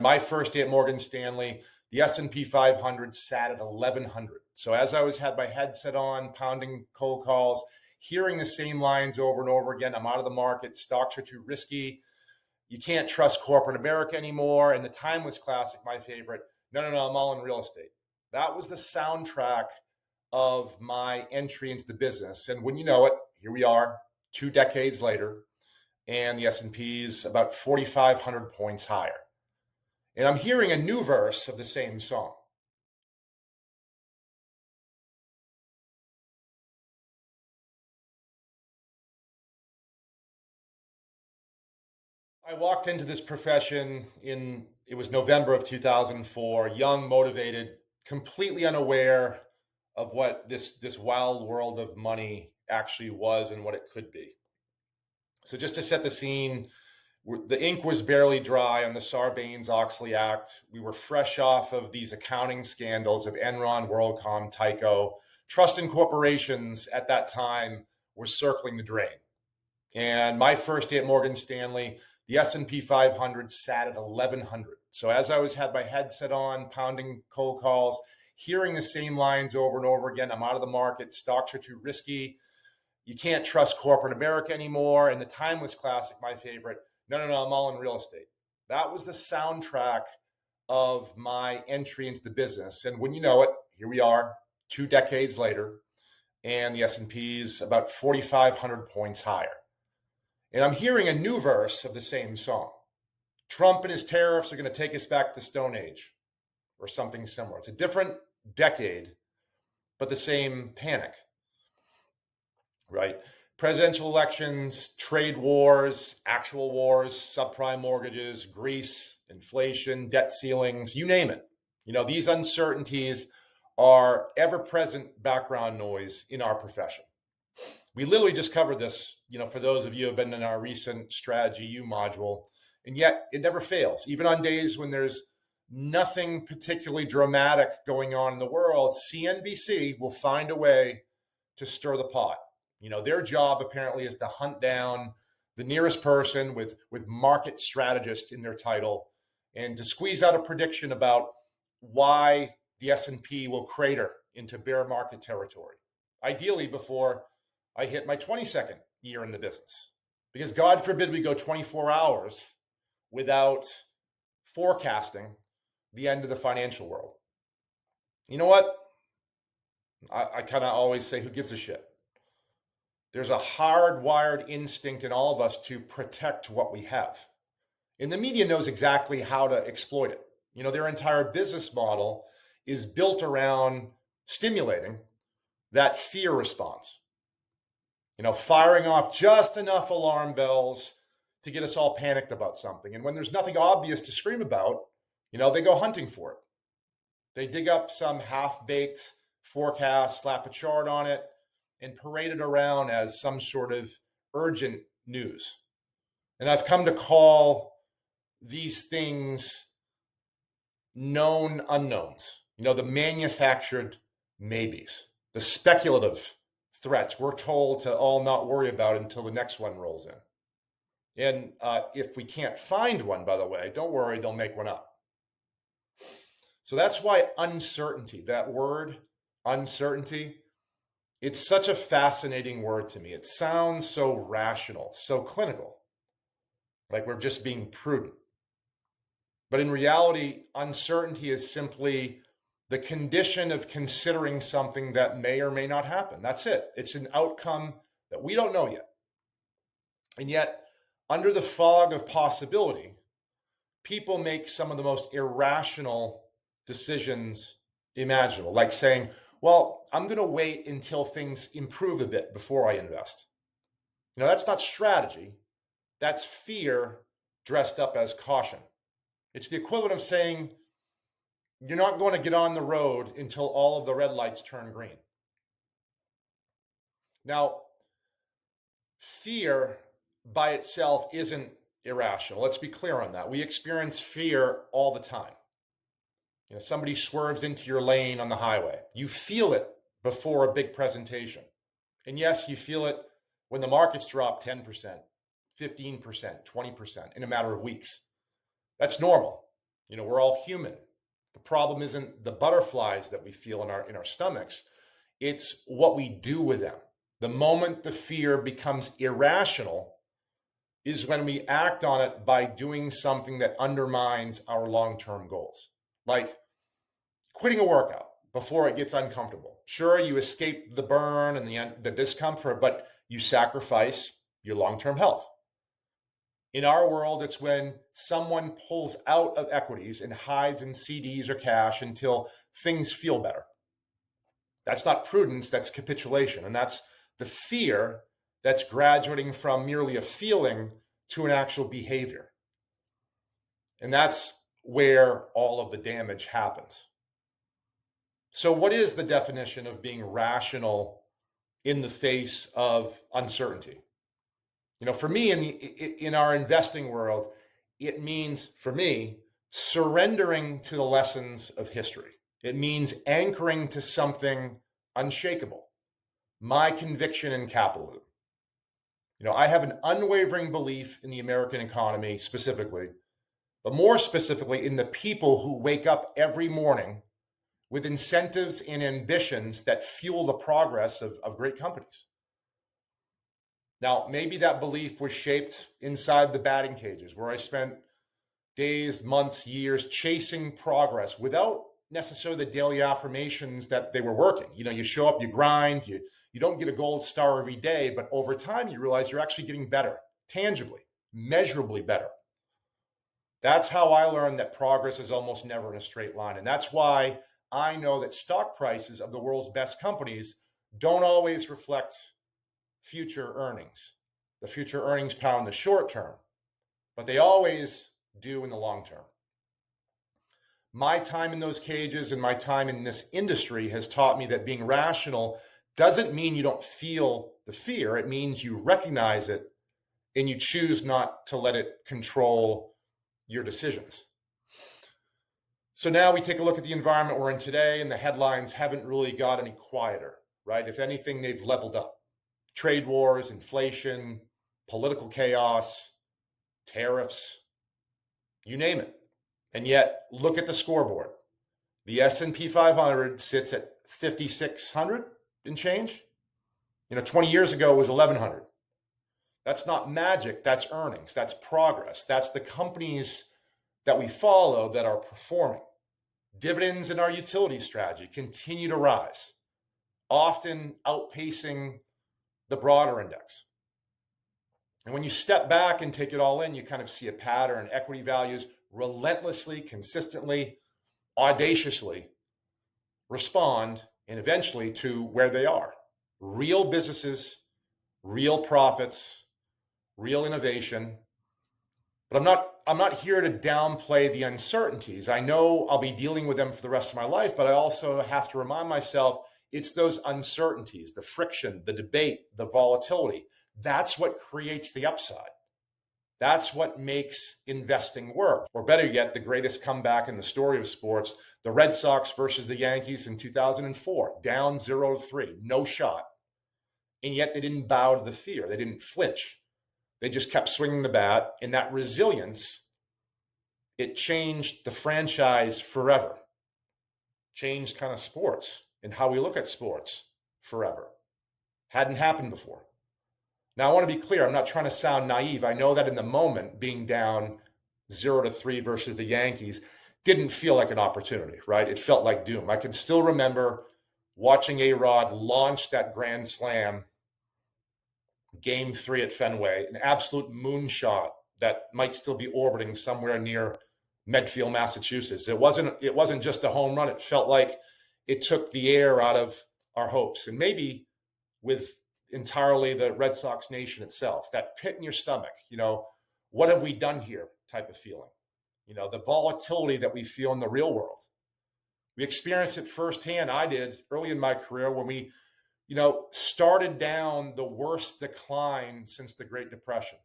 My first day at Morgan Stanley, the S&P 500 sat at 1100. So as I had my headset on, pounding cold calls, hearing the same lines over and over again, I'm out of the market, stocks are too risky, you can't trust corporate America anymore, and the Timeless Classic, my favorite, no, I'm all in real estate. That was the soundtrack of my entry into the business. And when you know it, here we are 2 decades later, and the S&P's about 4,500 points higher. And I'm hearing a new verse of the same song. I walked into this profession it was November of 2004, young, motivated, completely unaware of what this wild world of money actually was and what it could be. So just to set the scene, the ink was barely dry on the Sarbanes-Oxley Act. We were fresh off of these accounting scandals of Enron, WorldCom, Tyco. Trust in corporations at that time were circling the drain. And my first day at Morgan Stanley, the S&P 500 sat at 1100. So as I had my headset on, pounding cold calls, hearing the same lines over and over again, I'm out of the market, stocks are too risky, you can't trust corporate America anymore, and the Timeless Classic, my favorite, no, I'm all in real estate. That was the soundtrack of my entry into the business. And when you know it, here we are 2 decades later, and the S&P's about 4,500 points higher. And I'm hearing a new verse of the same song. Trump and his tariffs are going to take us back to the Stone Age or something similar. It's a different decade, but the same panic, right? Presidential elections, trade wars, actual wars, subprime mortgages, Greece, inflation, debt ceilings, you name it. These uncertainties are ever-present background noise in our profession. We literally just covered this, for those of you who have been in our recent Strategy U module, and yet it never fails. Even on days when there's nothing particularly dramatic going on in the world, CNBC will find a way to stir the pot. Their job apparently is to hunt down the nearest person with market strategist in their title and to squeeze out a prediction about why the S&P will crater into bear market territory, ideally before I hit my 22nd year in the business. Because God forbid we go 24 hours without forecasting the end of the financial world. You know what? I kind of always say, who gives a shit? There's a hardwired instinct in all of us to protect what we have. And the media knows exactly how to exploit it. Their entire business model is built around stimulating that fear response. Firing off just enough alarm bells to get us all panicked about something. And when there's nothing obvious to scream about, they go hunting for it. They dig up some half-baked forecast, slap a chart on it, and parade it around as some sort of urgent news. And I've come to call these things known unknowns, the manufactured maybes, the speculative threats we're told to all not worry about until the next one rolls in. And if we can't find one, by the way, don't worry, they'll make one up. So that's why uncertainty, that word, uncertainty, it's such a fascinating word to me. It sounds so rational, so clinical, like we're just being prudent. But in reality, uncertainty is simply the condition of considering something that may or may not happen. That's it. It's an outcome that we don't know yet. And yet, under the fog of possibility, people make some of the most irrational decisions imaginable, like saying, well, I'm going to wait until things improve a bit before I invest. That's not strategy. That's fear dressed up as caution. It's the equivalent of saying, you're not going to get on the road until all of the red lights turn green. Now, fear by itself isn't irrational. Let's be clear on that. We experience fear all the time. Somebody swerves into your lane on the highway. You feel it before a big presentation. And yes, you feel it when the markets drop 10%, 15%, 20% in a matter of weeks. That's normal. We're all human. The problem isn't the butterflies that we feel in our stomachs. It's what we do with them. The moment the fear becomes irrational is when we act on it by doing something that undermines our long-term goals. Like quitting a workout before it gets uncomfortable. Sure, you escape the burn and the discomfort, but you sacrifice your long-term health. In our world, it's when someone pulls out of equities and hides in CDs or cash until things feel better. That's not prudence, that's capitulation. And that's the fear that's graduating from merely a feeling to an actual behavior. And that's where all of the damage happens. So what is the definition of being rational in the face of uncertainty? For me, in our investing world, it means, for me, surrendering to the lessons of history. It means anchoring to something unshakable, my conviction in capitalism. I have an unwavering belief in the American economy specifically, but more specifically in the people who wake up every morning with incentives and ambitions that fuel the progress of great companies. Now, maybe that belief was shaped inside the batting cages where I spent days, months, years chasing progress without necessarily the daily affirmations that they were working. You show up, you grind, you don't get a gold star every day, but over time you realize you're actually getting better, tangibly, measurably better. That's how I learned that progress is almost never in a straight line. And that's why I know that stock prices of the world's best companies don't always reflect future earnings, the future earnings power in the short term, but they always do in the long term. My time in those cages and my time in this industry has taught me that being rational doesn't mean you don't feel the fear. It means you recognize it and you choose not to let it control your decisions. So now we take a look at the environment we're in today, and the headlines haven't really got any quieter, right? If anything, they've leveled up. Trade wars, inflation, political chaos, tariffs, you name it. And yet, look at the scoreboard. The S&P 500 sits at 5,600 and change. 20 years ago it was 1,100. That's not magic, that's earnings, that's progress. That's the companies that we follow that are performing. Dividends in our utility strategy continue to rise, often outpacing the broader index. And when you step back and take it all in, you kind of see a pattern. Equity values relentlessly, consistently, audaciously respond and eventually to where they are. Real businesses, real profits, real innovation. But I'm not here to downplay the uncertainties. I know I'll be dealing with them for the rest of my life, but I also have to remind myself it's those uncertainties, the friction, the debate, the volatility. That's what creates the upside. That's what makes investing work. Or better yet, the greatest comeback in the story of sports, the Red Sox versus the Yankees in 2004, down 0-3, no shot. And yet they didn't bow to the fear. They didn't flinch. They just kept swinging the bat. And that resilience, it changed the franchise forever. Changed kind of sports and how we look at sports forever. Hadn't happened before. Now, I want to be clear. I'm not trying to sound naive. I know that in the moment, being down 0-3 versus the Yankees didn't feel like an opportunity, right? It felt like doom. I can still remember watching A-Rod launch that grand slam, Game 3 at Fenway, an absolute moonshot that might still be orbiting somewhere near Medfield, Massachusetts. It wasn't just a home run. It felt like it took the air out of our hopes, and maybe with entirely the Red Sox nation itself, that pit in your stomach, what have we done here type of feeling, the volatility that we feel in the real world. We experienced it firsthand. I did early in my career when we, started down the worst decline since the Great Depression.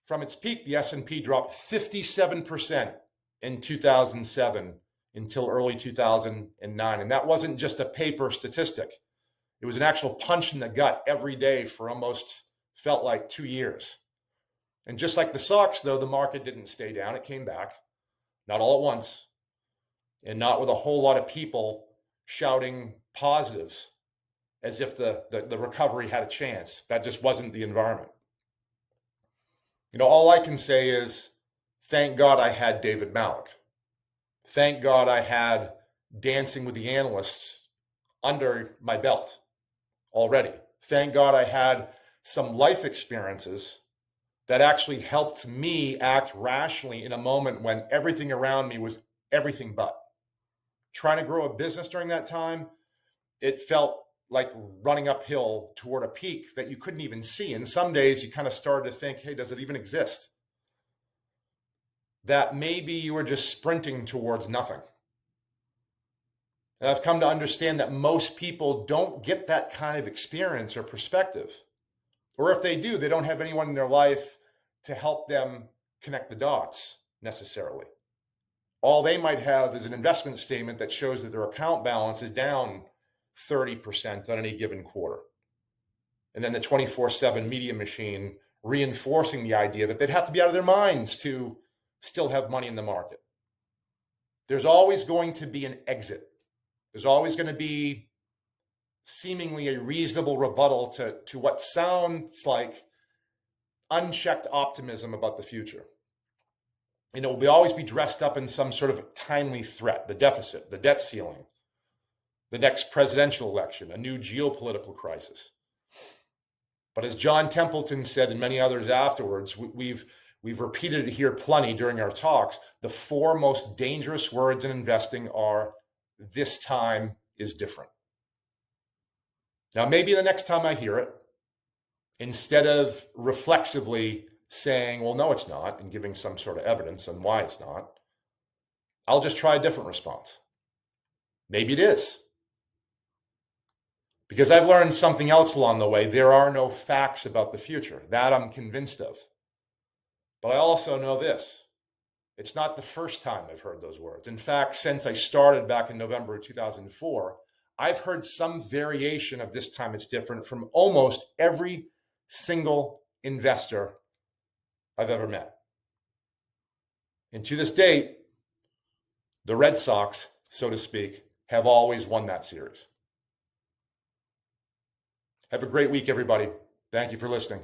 From its peak, the S&P dropped 57% in 2007 until early 2009. And that wasn't just a paper statistic. It was an actual punch in the gut every day for almost felt like 2 years. And just like the Sox, though, the market didn't stay down. It came back. not all at once, and not with a whole lot of people shouting positives as if the recovery had a chance. That just wasn't the environment. All I can say is, thank God I had David Malik. Thank God I had Dancing with the Analysts under my belt already. Thank God I had some life experiences that actually helped me act rationally in a moment when everything around me was everything but. Trying to grow a business during that time, it felt like running uphill toward a peak that you couldn't even see. And some days you kind of started to think, hey, does it even exist? That maybe you were just sprinting towards nothing. And I've come to understand that most people don't get that kind of experience or perspective. Or if they do, they don't have anyone in their life to help them connect the dots necessarily. All they might have is an investment statement that shows that their account balance is down 30% on any given quarter. And then the 24/7 media machine reinforcing the idea that they'd have to be out of their minds to still have money in the market. There's always going to be an exit. There's always going to be seemingly a reasonable rebuttal to what sounds like unchecked optimism about the future. It will always be dressed up in some sort of timely threat, the deficit, the debt ceiling, the next presidential election, a new geopolitical crisis. But as John Templeton said, and many others afterwards, we've repeated it here plenty during our talks, the four most dangerous words in investing are, this time is different. Now, maybe the next time I hear it, instead of reflexively saying, well, no, it's not, and giving some sort of evidence on why it's not, I'll just try a different response. Maybe it is. Because I've learned something else along the way. There are no facts about the future. That I'm convinced of. But I also know this. It's not the first time I've heard those words. In fact, since I started back in November of 2004, I've heard some variation of this time it's different from almost every single investor I've ever met. And to this date, the Red Sox, so to speak, have always won that series. Have a great week, everybody. Thank you for listening.